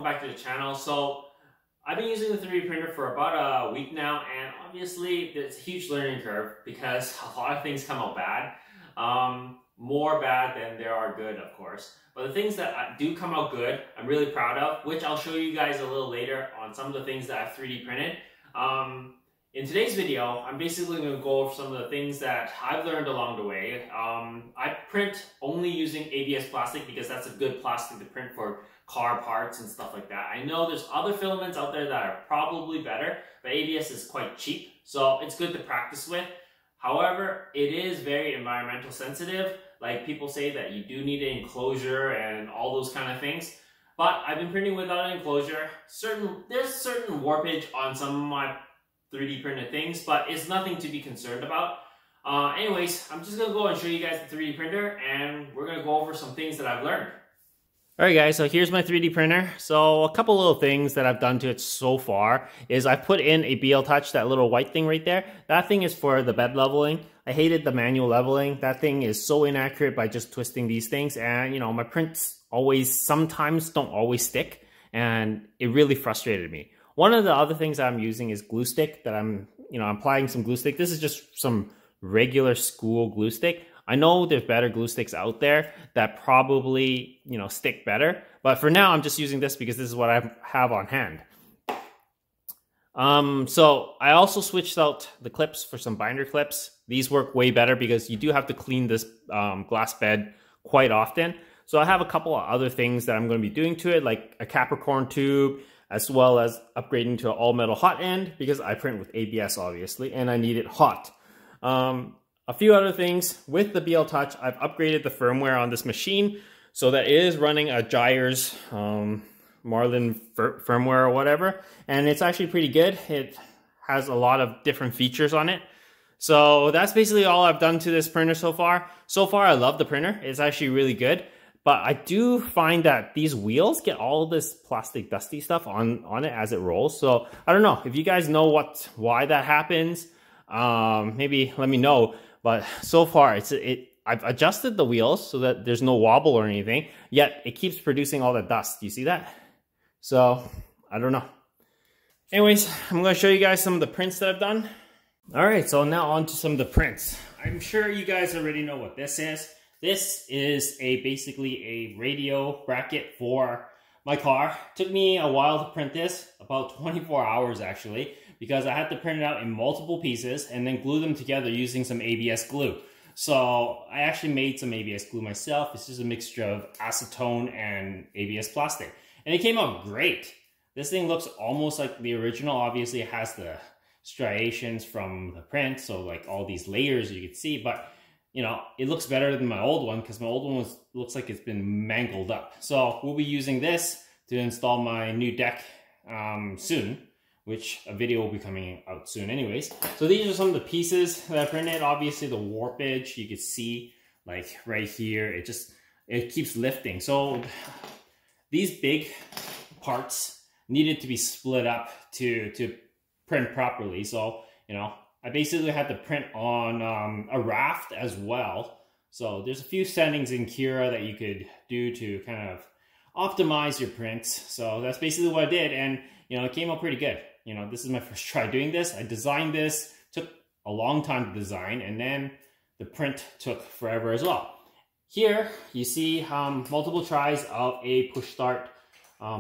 back to the channel. So I've been using the 3D printer for about a week now, and obviously it's a huge learning curve because a lot of things come out bad. More bad than there are good, of course. But the things that do come out good, I'm really proud of, which I'll show you guys a little later on some of the things that I've 3D printed. In today's video, I'm basically going to go over some of the things that I've learned along the way. I print only using ABS plastic because that's a good plastic to print for car parts and stuff like that. I know there's other filaments out there that are probably better, but ABS is quite cheap, so it's good to practice with. However, it is very environmental sensitive. Like, people say that you do need an enclosure and all those kind of things. But I've been printing without an enclosure. There's certain warpage on some of my 3D printed things, but it's nothing to be concerned about. Anyways, I'm just gonna go and show you guys the 3D printer, and we're gonna go over some things that I've learned. Alright guys, so here's my 3D printer. So a couple little things that I've done to it so far is I've put in a BL Touch, that little white thing right there. That thing is for the bed leveling. I hated the manual leveling. That thing is so inaccurate by just twisting these things, and you know, my prints sometimes don't always stick, and it really frustrated me. One of the other things I'm using is glue stick that I'm applying some glue stick. This is just some regular school glue stick. I know there's better glue sticks out there that probably, stick better. But for now, I'm just using this because this is what I have on hand. So I also switched out the clips for some binder clips. These work way better because you do have to clean this glass bed quite often. So I have a couple of other things that I'm going to be doing to it, like a Capricorn tube, as well as upgrading to an all-metal hot end because I print with ABS, obviously, and I need it hot. A few other things with the BL Touch, I've upgraded the firmware on this machine so that it is running a Gyres Marlin firmware or whatever, and it's actually pretty good. It has a lot of different features on it. So that's basically all I've done to this printer so far. So far, I love the printer. It's actually really good. But I do find that these wheels get all this plastic dusty stuff on it as it rolls. So I don't know if you guys know why that happens. Maybe let me know. But so far, I've adjusted the wheels so that there's no wobble or anything. Yet it keeps producing all the dust. Do you see that? So I don't know. Anyways, I'm going to show you guys some of the prints that I've done. All right, so now on to some of the prints. I'm sure you guys already know what this is. This is basically a radio bracket for my car. Took me a while to print this, about 24 hours actually, because I had to print it out in multiple pieces and then glue them together using some ABS glue. So I actually made some ABS glue myself. It's just a mixture of acetone and ABS plastic. And it came out great. This thing looks almost like the original. Obviously it has the striations from the print, so like all these layers you can see, but it looks better than my old one because my old one looks like it's been mangled up. So we'll be using this to install my new deck soon, which a video will be coming out soon anyways. So these are some of the pieces that I printed. Obviously the warpage, you can see like right here, it keeps lifting. So these big parts needed to be split up to print properly. So, I basically had to print on a raft as well. So there's a few settings in Acura that you could do to kind of optimize your prints. So that's basically what I did, and it came out pretty good. This is my first try doing this. I designed this, took a long time to design, and then the print took forever as well. Here you see multiple tries of a push start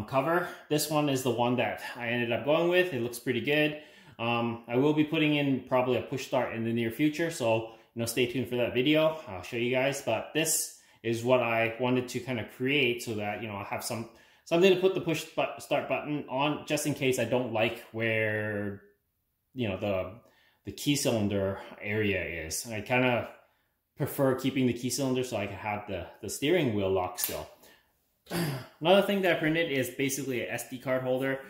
cover. This one is the one that I ended up going with. It looks pretty good. I will be putting in probably a push start in the near future, so stay tuned for that video. I'll show you guys, but this is what I wanted to kind of create so that I have something to put the push start button on, just in case I don't like where the key cylinder area is. I kind of prefer keeping the key cylinder so I can have the steering wheel lock still. Another thing that I printed is basically an SD card holder.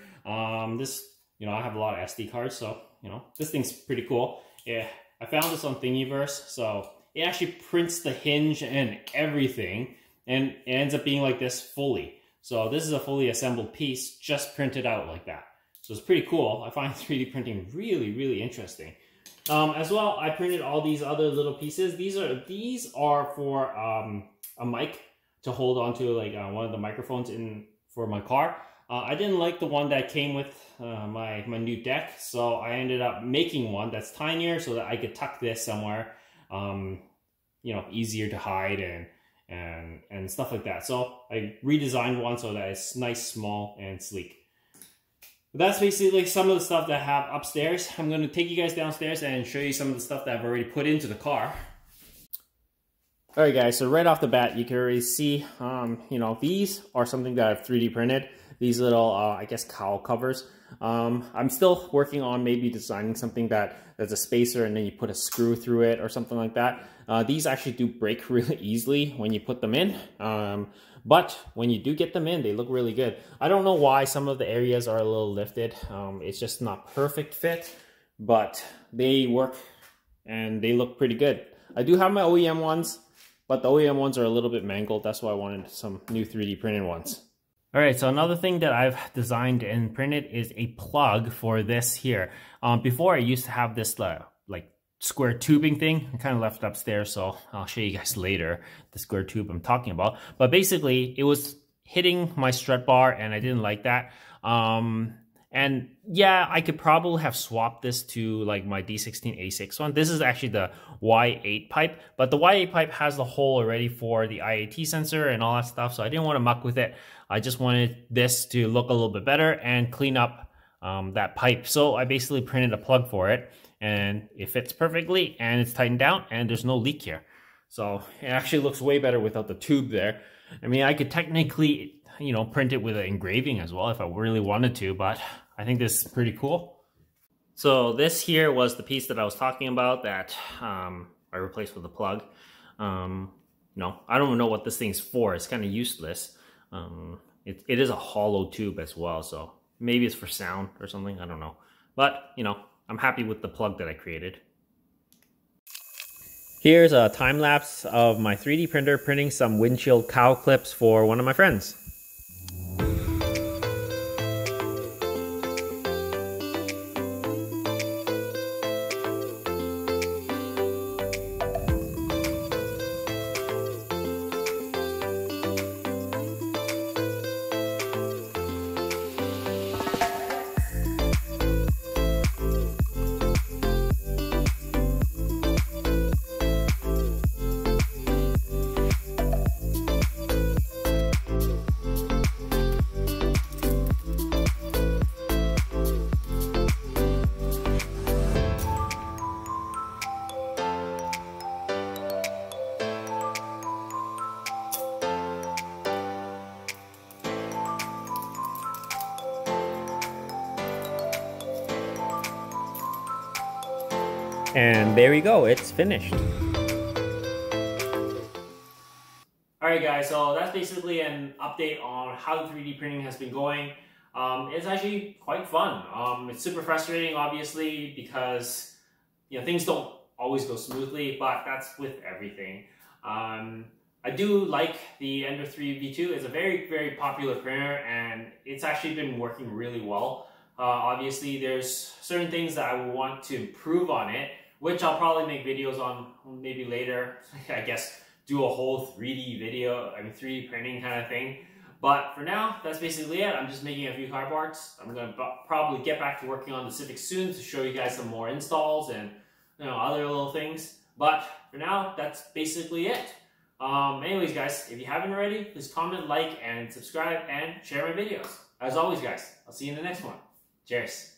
I have a lot of SD cards, so, this thing's pretty cool. Yeah, I found this on Thingiverse, so it actually prints the hinge and everything, and it ends up being like this fully. So this is a fully assembled piece, just printed out like that. So it's pretty cool. I find 3D printing really, really interesting. As well, I printed all these other little pieces. These are for a mic to hold onto, like one of the microphones for my car. I didn't like the one that came with my new deck, so I ended up making one that's tinier so that I could tuck this somewhere, you know, easier to hide and stuff like that. So I redesigned one so that it's nice, small, and sleek. That's basically some of the stuff that I have upstairs. I'm going to take you guys downstairs and show you some of the stuff that I've already put into the car. Alright guys, so right off the bat, you can already see, you know, these are something that I've 3D printed. These little, I guess, cowl covers. I'm still working on maybe designing something that's a spacer and then you put a screw through it or something like that. These actually do break really easily when you put them in. But when you do get them in, they look really good. I don't know why some of the areas are a little lifted. It's just not perfect fit, but they work and they look pretty good. I do have my OEM ones, but the OEM ones are a little bit mangled. That's why I wanted some new 3D printed ones. All right, so another thing that I've designed and printed is a plug for this here. Before I used to have this like square tubing thing. I kind of left it upstairs, so I'll show you guys later the square tube I'm talking about. But basically, it was hitting my strut bar and I didn't like that. And yeah, I could probably have swapped this to like my D16A6 one. This is actually the Y8 pipe, but the Y8 pipe has the hole already for the IAT sensor and all that stuff, so I didn't want to muck with it. I just wanted this to look a little bit better and clean up that pipe. So I basically printed a plug for it, and it fits perfectly and it's tightened down and there's no leak here. So it actually looks way better without the tube there. I mean, I could technically, you know, print it with an engraving as well if I really wanted to, but I think this is pretty cool. So this here was the piece that I was talking about that I replaced with a plug. No, I don't know what this thing's for. It's kind of useless. It is a hollow tube as well, so maybe it's for sound or something. I don't know. But, you know, I'm happy with the plug that I created. Here's a time lapse of my 3D printer printing some windshield cowl clips for one of my friends. And there we go, it's finished. Alright guys, so that's basically an update on how the 3D printing has been going. It's actually quite fun. It's super frustrating, obviously, because you know things don't always go smoothly, but that's with everything. I do like the Ender 3 V2. It's a very, very popular printer, and it's actually been working really well. Obviously, there's certain things that I want to improve on it, which I'll probably make videos on maybe later. I guess do a whole 3D video, 3D printing kind of thing. But for now, that's basically it. I'm just making a few car parts. I'm gonna probably get back to working on the Civic soon to show you guys some more installs and other little things. But for now, that's basically it. Anyways, guys, if you haven't already, please comment, like, and subscribe, and share my videos. As always, guys, I'll see you in the next one. Cheers.